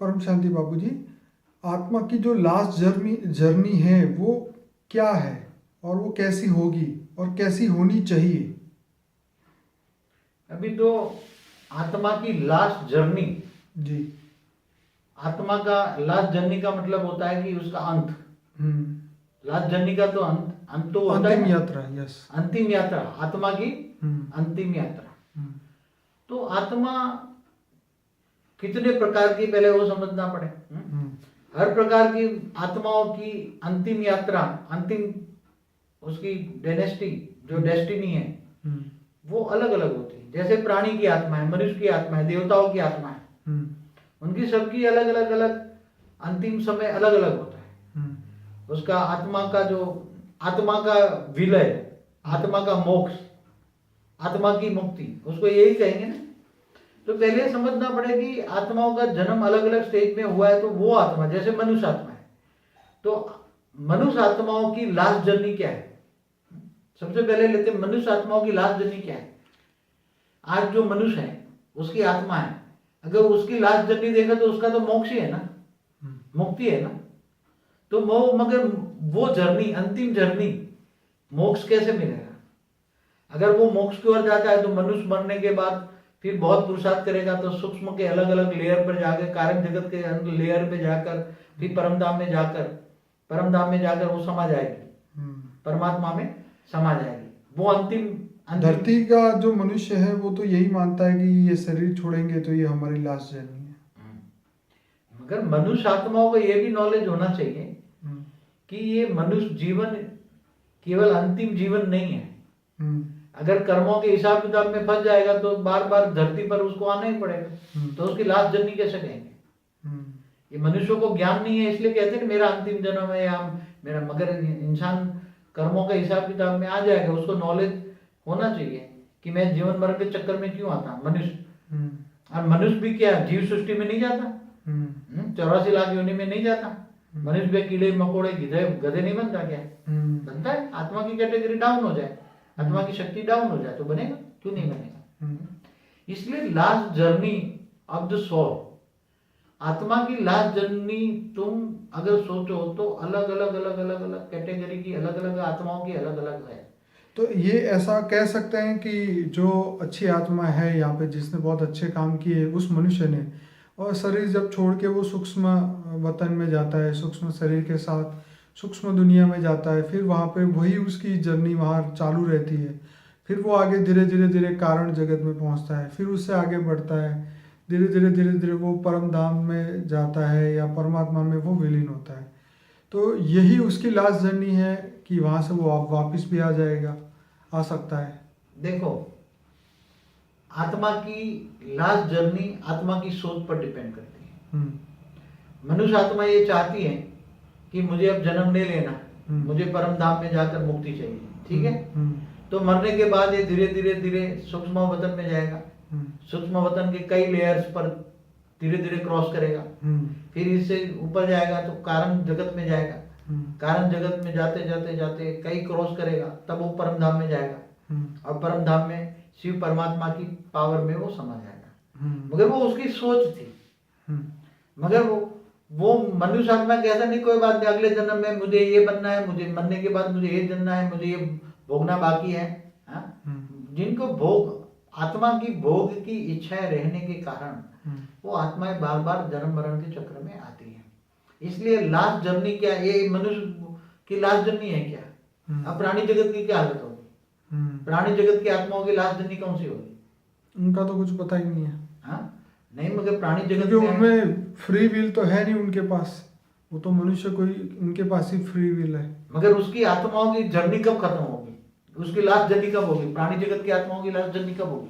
परम शांति बाबू जी, आत्मा की जो लास्ट जर्नी जर्नी है वो क्या है और वो कैसी होगी और कैसी होनी चाहिए? अभी तो आत्मा की लास्ट जर्नी, जी। आत्मा का लास्ट जर्नी का मतलब होता है कि उसका अंत। हम्म। लास्ट जर्नी का तो अंत तो होता है अंतिम ना, यात्रा, यस। अंतिम यात्रा, आत्मा की हम्म। अंतिम यात्रा। हम्म। तो आत्मा कितने प्रकार की, पहले वो समझना पड़े। हम्म। हर प्रकार की आत्माओं की अंतिम यात्रा, अंतिम उसकी डेनेस्टी, जो डेस्टिनी है, हम्म। वो अलग अलग होती है। जैसे प्राणी की आत्मा है, मनुष्य की आत्मा है, देवताओं की आत्मा है, उनकी सबकी अलग अलग अलग अंतिम समय अलग अलग होता है। उसका आत्मा का जो, आत्मा का विलय, आत्मा का मोक्ष, आत्मा की मुक्ति, उसको यही कहेंगे ना। तो पहले समझना पड़ेगा कि आत्माओं का जन्म अलग अलग स्टेज में हुआ है। तो वो आत्मा, जैसे मनुष्य आत्मा है, तो मनुष्य आत्माओं की लास्ट जर्नी क्या है? सबसे पहले लेते हैं मनुष्य आत्माओं की लास्ट जर्नी क्या है। आज जो मनुष्य है उसकी आत्मा है, अगर उसकी लास्ट जर्नी देखा तो उसका तो मोक्ष ही है ना, मुक्ति है ना। तो मगर वो जर्नी, अंतिम जर्नी, मोक्ष कैसे मिलेगा? अगर वो मोक्ष की ओर जाता है तो मनुष्य मरने के बाद फिर बहुत पुरुषार्थ करेगा, तो सूक्ष्म के अलग अलग लेयर पर जाकर, कारण जगत के लेयर पे जाकर, फिर परम धाम में जाकर वो समा जाएगी, परमात्मा में समा जाएगी। वो अंतिम धरती का जो मनुष्य है वो तो यही मानता है कि ये शरीर छोड़ेंगे तो ये हमारी लास्ट जर्नी है। मगर मनुष्य आत्माओं को ये भी नॉलेज होना चाहिए कि ये मनुष्य जीवन केवल अंतिम जीवन नहीं है। अगर कर्मों के हिसाब किताब में फंस जाएगा तो बार बार धरती पर उसको आना ही पड़ेगा, तो उसकी लास्ट जर्नी कैसे कहेंगे? ये मनुष्यों को ज्ञान नहीं है, इसलिए कहते हैं मेरा अंतिम जन्म है या मेरा। मगर इंसान कर्मों के हिसाब किताब में आ जाएगा, उसको नॉलेज होना चाहिए कि मैं जीवन मरण के चक्कर में क्यों आता। मनुष्य, और मनुष्य भी क्या जीव सृष्टि में नहीं जाता, 84 लाख योनि में नहीं जाता। मनुष्य भी कीड़े मकोड़े गधे नहीं बनता क्या? बनता है। आत्मा की कैटेगरी डाउन हो जाए, आत्मा की शक्ति डाउन हो जाए तो बनेगा, क्यों नहीं बनेगा? इसलिए last journey of the soul, आत्मा की लास्ट जर्नी, तुम अगर सोचो तो अलग अलग अलग अलग अलग कैटेगरी की, अलग अलग आत्माओं की अलग अलग है। तो ये ऐसा कह सकते हैं कि जो अच्छी आत्मा है यहाँ पे, जिसने बहुत अच्छे काम किए उस मनुष्य ने, और शरीर जब छोड़ के वो सूक्ष्म वतन में जाता है, सूक्ष्म शरीर के साथ सूक्ष्म दुनिया में जाता है, फिर वहाँ पे वही उसकी जर्नी वहाँ चालू रहती है। फिर वो आगे धीरे धीरे धीरे कारण जगत में पहुँचता है, फिर उससे आगे बढ़ता है, धीरे धीरे वो परम धाम में जाता है या परमात्मा में वो विलीन होता है। तो यही उसकी लास्ट जर्नी है कि वहाँ से वो वापस भी आ जाएगा, आ सकता है। देखो, आत्मा की लास्ट जर्नी आत्मा की सोच पर डिपेंड करती है। मनुष्य आत्मा ये चाहती है कि मुझे अब जन्म नहीं लेना, मुझे परम धाम में जाकर मुक्ति चाहिए, ठीक है। तो मरने के बाद ये धीरे धीरे धीरे सूक्ष्म वतन में जाएगा, सूक्ष्म वतन के कई लेयर्स पर धीरे धीरे क्रॉस करेगा, फिर इससे ऊपर जाएगा तो कारण जगत में जाएगा, कारण जगत में जाते जाते जाते कई क्रॉस करेगा, तब वो परम धाम में जाएगा, और परम धाम में शिव परमात्मा की पावर में वो समा जाएगा। मगर वो उसकी सोच थी। मगर वो मनुष्य आत्मा कहता नहीं कोई बात नहीं, अगले जन्म में मुझे ये बनना है, मुझे मरने के बाद मुझे ये जानना है, मुझे ये भोगना बाकी है। जिनको भोग, आत्मा की भोग की इच्छाएं रहने के कारण वो आत्माएं बार बार जन्म मरण के चक्र में आती है। इसलिए लास्ट जर्नी क्या है? ये मनुष्य की लास्ट जर्नी है क्या? अब प्राणी जगत की क्या हालत होगी? प्राणी जगत की आत्माओं की लास्ट जर्नी कौन सी होगी? उनका तो कुछ पता ही नहीं है। नहीं, मगर प्राणी जगत उनमें फ्री विल तो है नहीं उनके पास, वो तो मनुष्य कोई, उनके पास ही फ्री विल है। मगर उसकी आत्माओं की जर्नी कब खत्म होगी? उसकी लास्ट जर्नी कब होगी? प्राणी जगत की आत्माओं की लास्ट जर्नी कब होगी?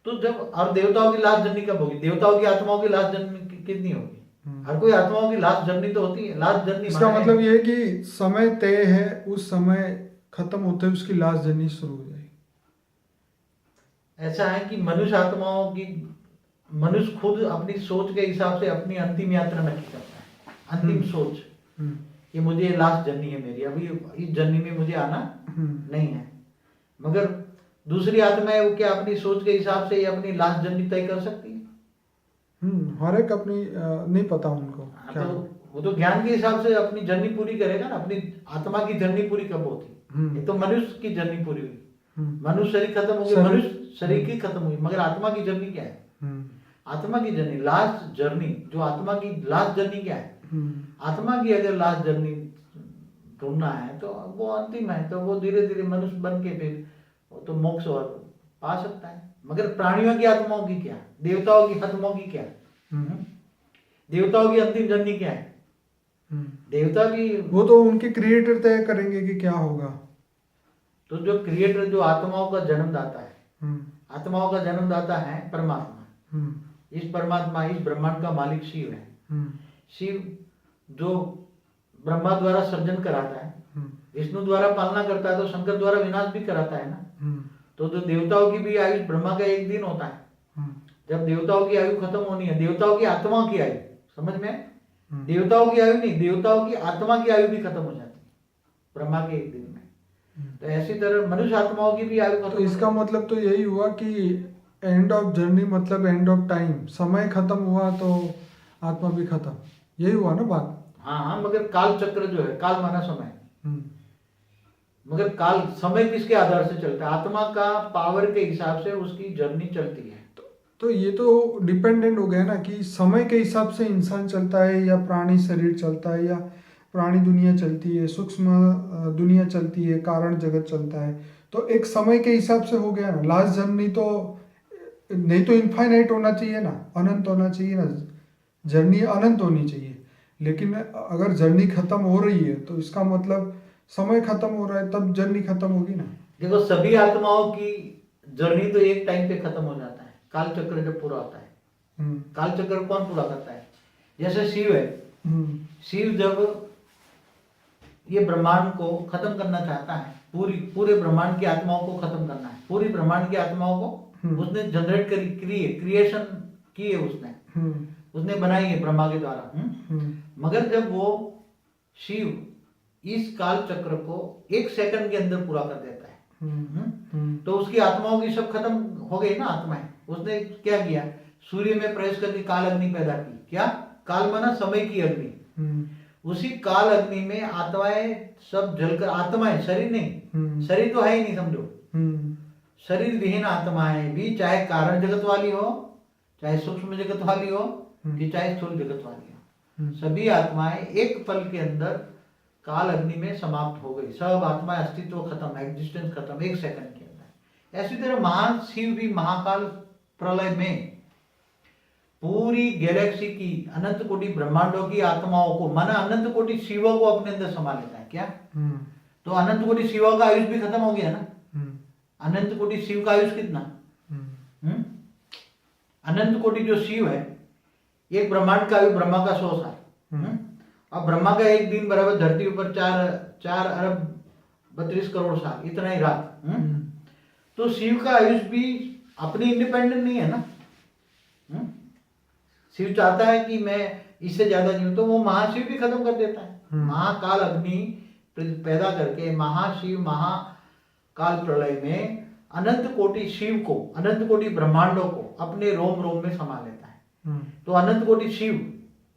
तो जब, और देवताओं की लास्ट जर्नी कब होगी? देवताओं की आत्माओं की लास्ट जर्नी कितनी होगी? हर कोई आत्माओं की लास्ट जर्नी तो होती है। लास्ट जर्नी इसका मतलब ये है कि समय तय है, उस समय खत्म होते हुए उसकी लास्ट जर्नी शुरू हो जाएगी। ऐसा है कि मनुष्य आत्माओं की, मनुष्य खुद अपनी सोच के हिसाब से अपनी अंतिम यात्रा नक्की करता है। अंतिम सोच कि मुझे लास्ट जर्नी है मेरी, अभी इस जर्नी में मुझे आना नहीं है। मगर दूसरी आत्मा है वो क्या अपनी सोच के हिसाब से अपनी लास्ट जर्नी तय कर सकती है? हर एक अपनी नहीं पता उनको हाँ, क्या तो हो। वो तो ज्ञान के हिसाब से अपनी जर्नी पूरी करेगा ना। अपनी आत्मा की जर्नी पूरी कब होती? ये तो मनुष्य की जर्नी पूरी हुई, मनुष्य शरीर खत्म हो गया, शरीर- मनुष्य शरीर की खत्म हुई, मगर आत्मा की जर्नी क्या है? आत्मा की जर्नी, लास्ट जर्नी, जो आत्मा की लास्ट जर्नी क्या है? आत्मा की अगर लास्ट जर्नी ढूंढना है तो वो अंतिम है, तो वो धीरे धीरे मनुष्य बन के फिर वो तो मोक्ष और पा सकता है। मगर प्राणियों की आत्माओं की क्या? देवताओं की आत्माओं की क्या? देवताओं की अंतिम जर्नी क्या है? देवता भी वो तो उनके क्रिएटर तय करेंगे कि क्या होगा। तो जो क्रिएटर, जो आत्माओं का जन्मदाता है, आत्माओं का जन्मदाता है परमात्मा। इस परमात्मा, इस ब्रह्मांड का मालिक शिव है। शिव जो ब्रह्मा द्वारा सर्जन कराता है, विष्णु द्वारा पालना करता है, तो शंकर द्वारा विनाश भी कराता है ना। तो जो देवताओं की भी आयु ब्रह्मा का एक दिन होता है, जब देवताओं की आयु खत्म होनी है, देवताओं की आत्मा की आयु, समझ में? देवताओं की आयु नहीं, देवताओं की आत्मा की आयु भी खत्म हो जाती है ब्रह्मा के एक दिन में। तो ऐसी तरह मनुष्य आत्माओं की भी आयु खत्म तो इसका मतलब तो यही हुआ कि एंड ऑफ जर्नी मतलब एंड ऑफ टाइम, समय खत्म हुआ तो आत्मा भी खत्म, यही हुआ ना बात। हाँ, मगर काल चक्र जो है, काल माना समय, मगर काल समय किसके आधार से चलता है? आत्मा का पावर के हिसाब से उसकी जर्नी चलती है। तो ये तो डिपेंडेंट हो गया ना कि समय के हिसाब से इंसान चलता है या प्राणी शरीर चलता है या प्राणी दुनिया चलती है, सूक्ष्म दुनिया चलती है, कारण जगत चलता है। तो एक समय के हिसाब से हो गया ना। लास्ट जर्नी तो नहीं तो इनफाइनाइट होना चाहिए ना, अनंत होना चाहिए ना, जर्नी अनंत होनी चाहिए। लेकिन अगर जर्नी खत्म हो रही है तो इसका मतलब समय खत्म हो रहा है, तब जर्नी खत्म होगी ना। देखो, सभी आत्माओं की जर्नी तो एक टाइम पे खत्म हो जाता है, काल चक्र जब पूरा होता है। काल चक्र कौन पूरा करता है? जैसे शिव है, शिव जब ये ब्रह्मांड को खत्म करना चाहता है, पूरे ब्रह्मांड की आत्माओं को खत्म करना है, पूरी ब्रह्मांड की आत्माओं को उसने जनरेट करी, क्रिएशन की है उसने बनाई है ब्रह्मा के द्वारा। मगर जब वो शिव इस काल चक्र को 1 सेकंड के अंदर पूरा कर देता है, तो उसकी आत्माओं की सब खत्म हो गई ना आत्माएं। उसने क्या किया? सूर्य में प्रवेश करके काल अग्नि पैदा की। क्या? काल माना समय की अग्नि। उसी काल अग्नि में आत्माएं सब जलकर, आत्माएं, शरीर नहीं, शरीर तो है ही नहीं, समझो। शरीर विहीन आत्माएं भी, चाहे कारण जगत वाली हो, चाहे सूक्ष्म जगत वाली हो, कि चाहे स्थूल जगत वाली हो, सभी आत्माएं एक पल के अंदर काल अग्नि में समाप्त हो गई। सब आत्माएं अस्तित्व खत्म, एग्जिस्टेंस खत्म 1 सेकंड के अंदर। ऐसी तरह महान शिव भी महाकाल प्रलय में पूरी गैलेक्सी की अनंत कोटि ब्रह्मांडों की आत्माओं को, माना अनंत कोटि शिवों को अपने अंदर समा लेता है। क्या? तो अनंत कोटि शिवों का आयुष भी खत्म हो गया ना। अनंत कोटि शिव का आयुष कितना? अनंत कोटि जो शिव है, एक ब्रह्मांड का आयु ब्रह्मा का 100 साल। अब ब्रह्मा का एक दिन बराबर धरती ऊपर 4 अरब 32 करोड़ साल, इतना ही रात। तो शिव का आयुष भी अपनी इंडिपेंडेंट नहीं है ना। शिव चाहता है कि मैं इससे ज्यादा जीऊं, तो वो महाशिव भी खत्म कर देता है। महाकाल अग्नि पैदा करके महाशिव महाकाल प्रलय में अनंत कोटि शिव को, अनंत कोटि ब्रह्मांडों को अपने रोम रोम में समा लेता है। तो अनंत कोटि शिव,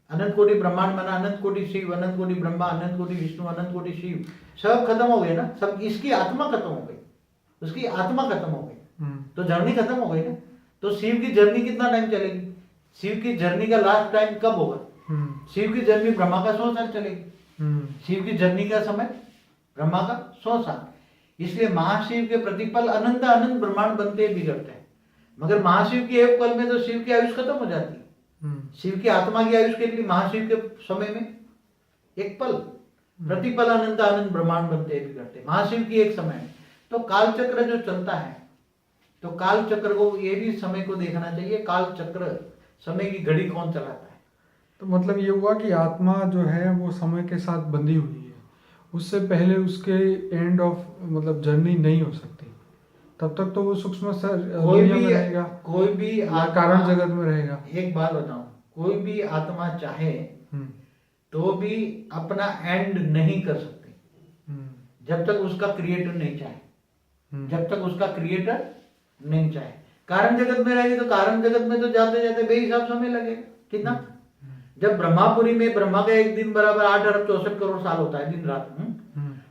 अनंत कोटि ब्रह्मांड माना अनंत कोटि शिव, अनंत कोटि ब्रह्मा, अनंत कोटि विष्णु, अनंत कोटि शिव, सब खत्म हो गए ना। सब, इसकी आत्मा खत्म हो गई, उसकी आत्मा खत्म हो गई, तो जर्नी खत्म हो गई ना। तो शिव की जर्नी कितना टाइम चलेगी? शिव की जर्नी का लास्ट टाइम कब होगा? शिव की जर्नी ब्रह्मा का 100 साल चलेगी। शिव की जर्नी का समय ब्रह्मा का 100 साल। इसलिए महाशिव के प्रतिपल अनंत अनंत ब्रह्मांड बनते बिगड़ते हैं, मगर महाशिव की एक पल में तो शिव की आयुष खत्म हो जाती है। शिव की आत्मा की आयुष के लिए महाशिव के समय में एक पल, प्रतिपल अनंत अनंत ब्रह्मांड बनते बिगड़ते, महाशिव की एक समय में। तो काल चक्र जो चलता है, तो काल चक्र को, ये भी समय को देखना चाहिए। काल चक्र, समय की घड़ी कौन चलाता है? तो मतलब ये हुआ कि आत्मा जो है वो समय के साथ बंधी हुई है, उससे पहले उसके एंड ऑफ मतलब जर्नी नहीं हो सकती। तब तक तो वो सूक्ष्म दुनिया में रहेगा, कोई भी कारण जगत में रहेगा। एक बात बताऊं, कोई भी आत्मा चाहे तो भी अपना एंड नहीं कर सकती जब तक उसका क्रिएटर नहीं चाहे, जब तक उसका क्रिएटर नहीं चाहे। कारण जगत में रहेगी तो कारण जगत में तो जाते जाते बेहिसाब समय लगेगा। कितना? जब ब्रह्मापुरी में ब्रह्मा का एक दिन बराबर 8 अरब 64 करोड़ साल होता है दिन रात।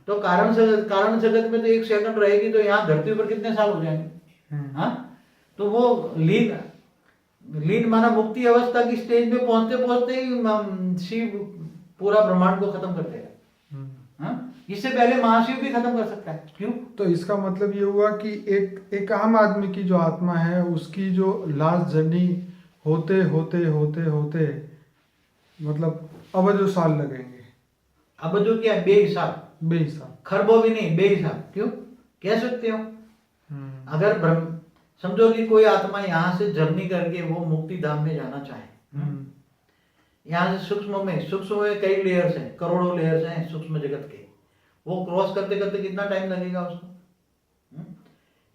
तो कारण जगत में तो 1 सेकंड रहेगी तो यहाँ धरती पर कितने साल हो जाएंगे? हाँ, तो वो लीन माना मुक्ति अवस्था की स्टेज में पहुंचते पहुंचते ही शिव पूरा ब्रह्मांड को खत्म कर देगा। हाँ, इससे पहले महाशिव भी खत्म कर सकता है। क्यों? तो इसका मतलब ये हुआ कि एक आम आदमी की जो आत्मा है उसकी जो लास्ट जर्नी होते होते होते होते मतलब अबजों साल लगेंगे। अबजों क्या? बेहिसाब। बेहिसाब। खरबों भी नहीं, बेहिसाब। क्यों कह सकते हो? अगर समझो कि कोई आत्मा यहाँ से जर्नी करके वो मुक्ति धाम में जाना चाहे, यहाँ से सूक्ष्म में कई लेयर्स हैं, करोड़ों लेयर्स हैं सूक्ष्म जगत के, वो क्रॉस करते करते कितना टाइम लगेगा उसको?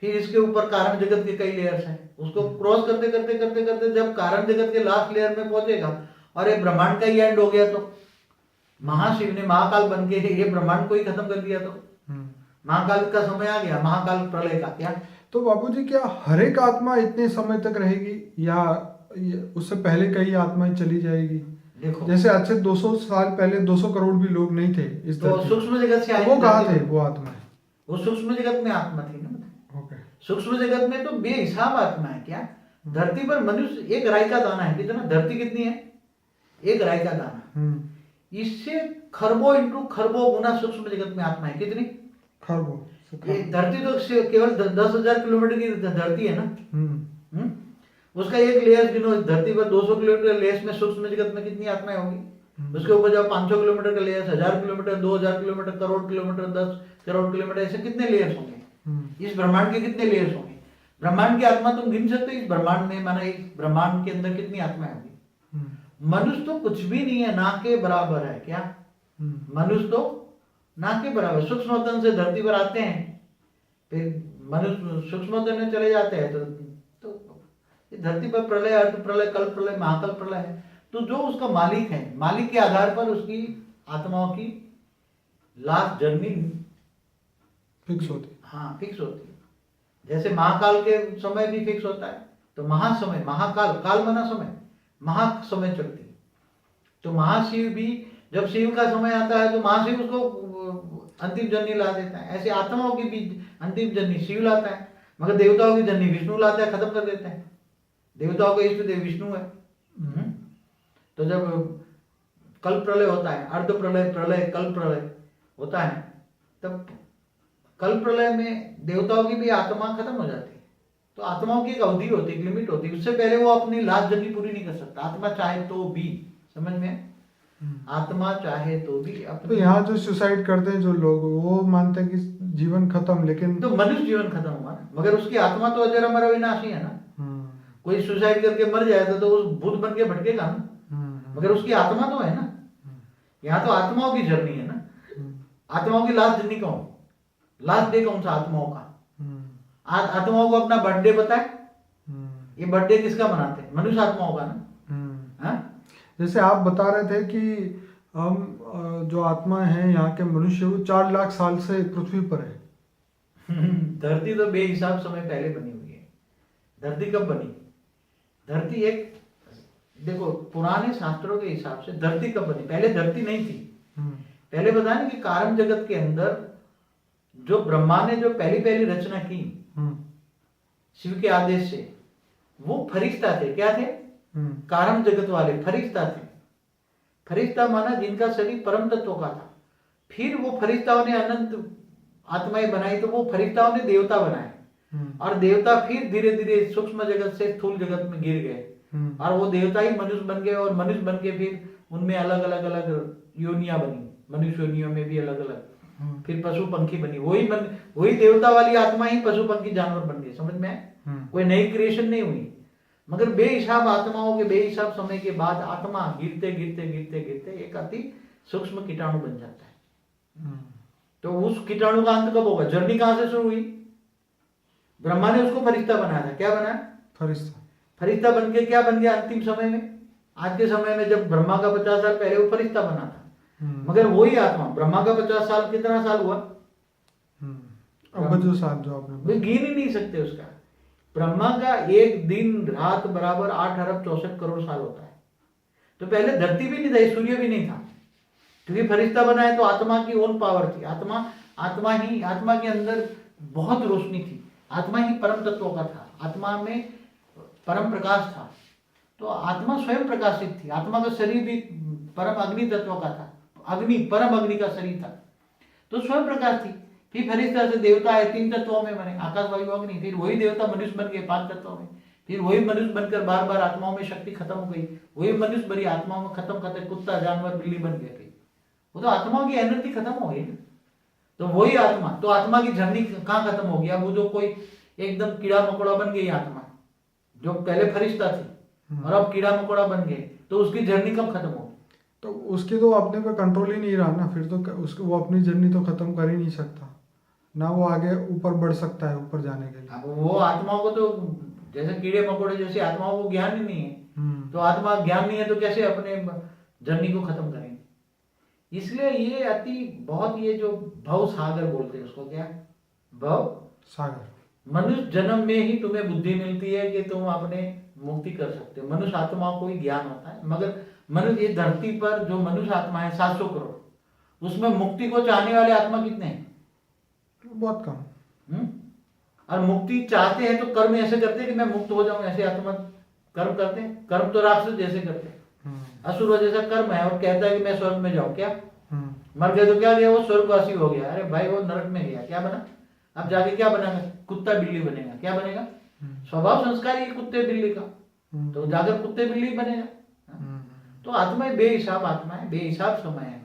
फिर इसके ऊपर कारण जगत के कई लेयर्स हैं, उसको क्रॉस करते करते करते करते जब कारण जगत के लास्ट लेयर में पहुंचेगा और ये ब्रह्मांड का ही एंड हो गया तो महाशिव ने महाकाल बन के ये ब्रह्मांड को ही खत्म कर दिया तो महाकाल का समय आ गया, महाकाल प्रलय का। क्या तो बापूजी क्या हर एक आत्मा इतने समय तक रहेगी या उससे पहले कई आत्माएं चली जाएगी? देखो, जैसे आज से 200 साल पहले 200 करोड़ भी लोग नहीं थे इस तो सूक्ष्म जगत से आए, वो कहाँ थे वो आत्मा? वो सूक्ष्म जगत में आत्मा थी ना। ओके। सूक्ष्म जगत में तो बेहिसाब आत्मा है। क्या धरती पर मनुष्य एक राई का दाना है। कितना? धरती कितनी है? एक राई का दाना। इससे खरबों इंटू खरबों गुना सूक्ष्म जगत में आत्मा है। कितनी? खरबों। ये धरती तो केवल 10,000 किलोमीटर की धरती है ना। उसका एक लेयर गिनो, धरती पर 200 किलोमीटर लेयर्स में सूक्ष्म जगत में कितनी आत्माएं होंगी? उसके ऊपर जब 500 किलोमीटर का layers, 1000 kilometre, 2000 kilometre, crore kilometre, 10 crore kilometre, ऐसे कितने लेयर्स होंगे? इस ब्रह्मांड के कितने लेयर्स होंगे? ब्रह्मांड की आत्मा तुम गिन सकते हो इस ब्रह्मांड में? माना इस ब्रह्मांड के अंदर कितनी आत्माएं होंगी? मनुष्य तो कुछ भी नहीं है, ना के बराबर है। क्या मनुष्य तो ना के बराबर। सूक्ष्म वतन से धरती पर आते हैं, फिर मनुष्य सूक्ष्म वतन में चले जाते हैं तो धरती पर प्रलय, अर्थ प्रलय, कल प्रलय, महाकल प्रलय है। तो जो उसका मालिक है, मालिक के आधार पर उसकी आत्माओं की लास्ट जर्नी फिक्स होती। हाँ, फिक्स होती है। जैसे महाकाल के समय भी फिक्स होता है, तो महासमय, महाकाल, काल माना समय, महासमय चलती। तो महाशिव भी जब शिव का समय आता है तो महाशिव उसको अंतिम जर्नी ला देता है। ऐसे आत्माओं की भी अंतिम जर्नी शिव लाता है, मगर देवताओं की जर्नी विष्णु लाता है, खत्म कर देता है। देवताओं का इष्ट देव विष्णु है। तो जब कल प्रलय होता है, अर्ध प्रलय, प्रलय, कल प्रलय होता है, तब कल प्रलय में देवताओं की भी आत्मा खत्म हो जाती है। तो आत्माओं की एक अवधि होती है, एक लिमिट होती है, उससे पहले वो अपनी लास्ट जर्नी पूरी नहीं कर सकता। आत्मा चाहे तो भी, समझ में? आत्मा चाहे तो भी तो यहाँ जो सुसाइड करते हैं जो लोग, वो मानते हैं कि जीवन खत्म, लेकिन तो मनुष्य जीवन खत्म हुआ ना, मगर उसकी आत्मा तो अजर अमर अविनाशी है ना। कोई सुसाइड करके मर जाए तो उस भूत बन के भटकेगा ना, मगर उसकी आत्मा तो है ना। यहाँ तो आत्माओं की जर्नी है ना। आत्माओं की लास्ट जर्नी कौन? लास्ट डे कौन सा आत्माओं का? आत्माओं को अपना बर्थडे पता है? ये बर्थडे किसका मनाते हैं? मनुष्य आत्माओं का ना। हाँ, जैसे आप बता रहे थे कि हम जो आत्मा है यहाँ के मनुष्य, वो 4 लाख साल से पृथ्वी पर है। धरती तो बेहिसाब समय पहले बनी हुई है। धरती कब बनी? धरती एक, देखो पुराने शास्त्रों के हिसाब से धरती कब बनी? पहले धरती नहीं थी। पहले बताया कि कारण जगत के अंदर जो ब्रह्मा ने जो पहली रचना की शिव के आदेश से, वो फरिश्ता थे। क्या थे? कारण जगत वाले फरिश्ता थे। फरिश्ता माना जिनका शरीर परम तत्व का था। फिर वो फरिश्ताओं ने अनंत आत्माएं बनाई, तो वो फरिश्ताओं ने देवता बनाए, और देवता फिर धीरे धीरे सूक्ष्म जगत से स्थूल जगत में गिर गए, और वो देवता ही मनुष्य बन गए, और मनुष्य बन के फिर उनमें अलग अलग अलग योनियां बनी। मनुष्य योनियों में भी अलग अलग, फिर पशु पंखी बनी। वही देवता वाली आत्मा ही पशु पंखी जानवर बन गई। समझ में? कोई नई क्रिएशन नहीं हुई, मगर बेहिसाब आत्माओं के बेहिसाब समय के बाद आत्मा गिरते गिरते गिरते गिरते एक अति सूक्ष्म कीटाणु बन जाता है। तो उस कीटाणु का अंत कब होगा? जर्नी कहां से शुरू हुई? ब्रह्मा ने उसको फरिश्ता बनाया था। क्या बनाया? फरिश्ता बन के क्या बन गया अंतिम समय में? आज के समय में जब ब्रह्मा का 50 साल पहले वो फरिश्ता बना था, मगर वही आत्मा ब्रह्मा का 50 साल कितना साल हुआ? अब जो साल जो आपने गिन ही नहीं सकते उसका। ब्रह्मा का एक दिन रात बराबर 8 अरब 64 करोड़ साल होता है। तो पहले धरती भी नहीं थी, सूर्य भी नहीं था, क्योंकि फरिश्ता बना है तो आत्मा की ओन पावर थी। आत्मा के अंदर बहुत रोशनी थी। आत्मा ही परम तत्व का था, आत्मा में परम प्रकाश था। तो आत्मा स्वयं प्रकाशित थी। आत्मा का शरीर भी परम अग्नि तत्व का था, परम अग्नि का शरीर था, तो स्वयं प्रकाश थी। फिर फरिश्ता से देवता है, 3 तत्वों में बने, आकाश वायु अग्नि। फिर वही देवता मनुष्य बन गए 5 तत्वों में। फिर वही मनुष्य बनकर बार बार आत्माओं में शक्ति खत्म हो गई, वही मनुष्य बड़ी आत्माओं में खत्म कुत्ता जानवर बिल्ली बन गए थे। वो तो आत्माओं की एनर्जी खत्म हो गई। तो वही आत्मा, तो आत्मा की जर्नी कहाँ खत्म हो गया? वो जो कोई एकदम कीड़ा मकोड़ा बन गई आत्मा, जो पहले फरिश्ता थी और अब कीड़ा मकोड़ा बन गए, तो उसकी जर्नी कब खत्म होगी? तो उसकी तो अपने पे कंट्रोल ही नहीं रहा ना, फिर तो उसको वो अपनी जर्नी तो खत्म कर ही नहीं सकता ना, वो आगे ऊपर बढ़ सकता है ऊपर जाने के लिए। अब वो आत्माओं को तो जैसे कीड़े मकोड़े जैसे आत्माओं को ज्ञान ही नहीं है, तो आत्मा ज्ञान नहीं है तो कैसे अपने जर्नी को खत्म करेंगे? इसलिए ये बहुत ये जो भव सागर बोलते हैं उसको, क्या भव सागर, मनुष्य जन्म में ही तुम्हें बुद्धि मिलती है कि तुम अपने मुक्ति कर सकते हो। मनुष्य आत्मा को ही ज्ञान होता है, मगर मनुष्य ये धरती पर जो मनुष्य आत्मा है 700 करोड़, उसमें मुक्ति को चाहने वाले आत्मा कितने हैं? बहुत कम। और मुक्ति चाहते हैं तो कर्म ऐसे करते हैं कि मैं मुक्त हो जाऊं, ऐसे आत्मा कर्म करते हैं। कर्म तो राक्षस जैसे करते हैं, असुर जैसा कर्म है, और कहता है कि मैं स्वर्ग में जाऊं। क्या मर गया तो क्या गया? वो स्वर्गवासी हो गया। अरे भाई वो नरक में गया, क्या बना? अब जाके क्या बनेगा? कुत्ता बिल्ली बनेगा। क्या बनेगा? स्वभाव संस्कार ही कुत्ते बिल्ली का, तो जाकर कुत्ते बिल्ली बनेगा। तो आत्मा बेहिसाब आत्मा है, बेहिसाब समय है।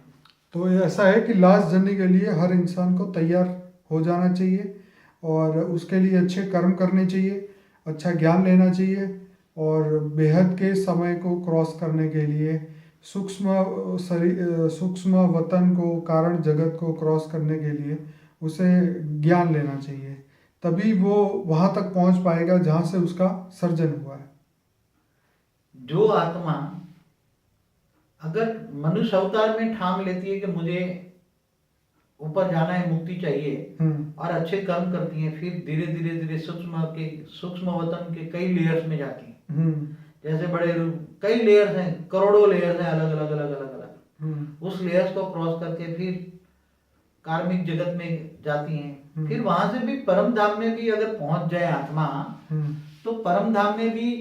तो ये ऐसा है कि लास्ट जर्नी के लिए हर इंसान को तैयार हो जाना चाहिए, और उसके लिए अच्छे कर्म करने चाहिए, अच्छा ज्ञान लेना चाहिए, और बेहद के समय को क्रॉस करने के लिए सूक्ष्म वतन को, कारण जगत को क्रॉस करने के लिए उसे ज्ञान लेना चाहिए। तभी वो वहाँ तक पहुँच पाएगा जहाँ से उसका सर्जन हुआ है। जो आत्मा अगर मनुष्य अवतार में ठान लेती है कि मुझे ऊपर जाना है, मुक्ति चाहिए, और अच्छे कर्म करती हैं, फिर धीरे धीरे धीरे सूक्ष्म वतन के कई लेयर्स में जाती हैं। जैसे बड़े कई लेयर्स हैं, करोड़ों लेयर्स हैं, अलग अलग अलग अलग अलग। उस लेयर्स को क्रॉस करके फिर कार्मिक जगत में जाती हैं। फिर वहां से भी परम धाम में भी अगर पहुंच जाए आत्मा, तो परम धाम में भी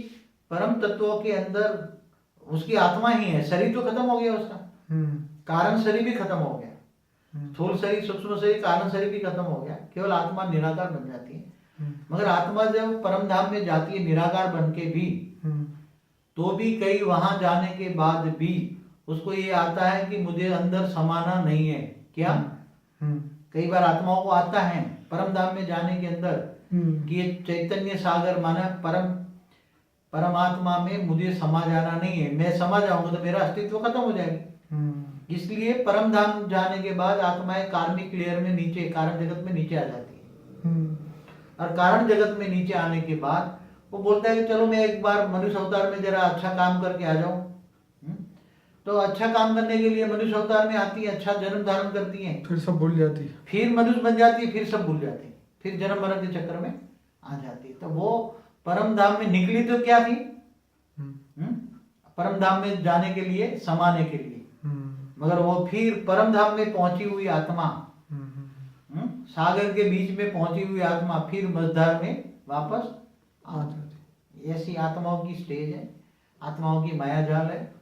परम तत्वों के अंदर उसकी आत्मा ही है। शरीर तो खत्म हो गया उसका, कारण शरीर भी खत्म हो गया, स्थूल शरीर, सूक्ष्म शरीर, कारण शरीर भी खत्म हो गया, केवल आत्मा निराकार बन जाती है। मगर आत्मा जब परम धाम में जाती है निराकार बन के भी, तो भी कई वहां जाने के बाद भी उसको ये आता है कि मुझे अंदर समाना नहीं है। क्या कई बार आत्माओं को आता है परम धाम में जाने के अंदर कि ये चैतन्य सागर माना परमात्मा में मुझे समा जाना नहीं है। मैं समा जाऊंगा तो मेरा अस्तित्व खत्म हो जाएगा। इसलिए परम धाम जाने के बाद आत्माएं कार्मिक लेयर में नीचे, कारण जगत में नीचे आ जाती है। और कारण जगत में नीचे आने के बाद वो बोलता है कि चलो मैं एक बार मनुष्य अवतार में जरा अच्छा काम करके आ जाऊं। तो अच्छा काम करने के लिए मनुष्य अवतार में आती है, अच्छा जन्म धारण करती है, फिर सब भूल जाती है, फिर मनुष्य बन जाती है, फिर सब भूल जाती है, फिर जन्म मरण के चक्कर में आ जाती है। तो वो परम धाम में निकली तो क्या थी? परम धाम में जाने के लिए, समाने के लिए, मगर वो फिर परम धाम में पहुंची हुई आत्मा, सागर के बीच में पहुंची हुई आत्मा फिर मझधार में वापस आ जाती है। ऐसी आत्माओं की स्टेज है, आत्माओं की माया जाल है।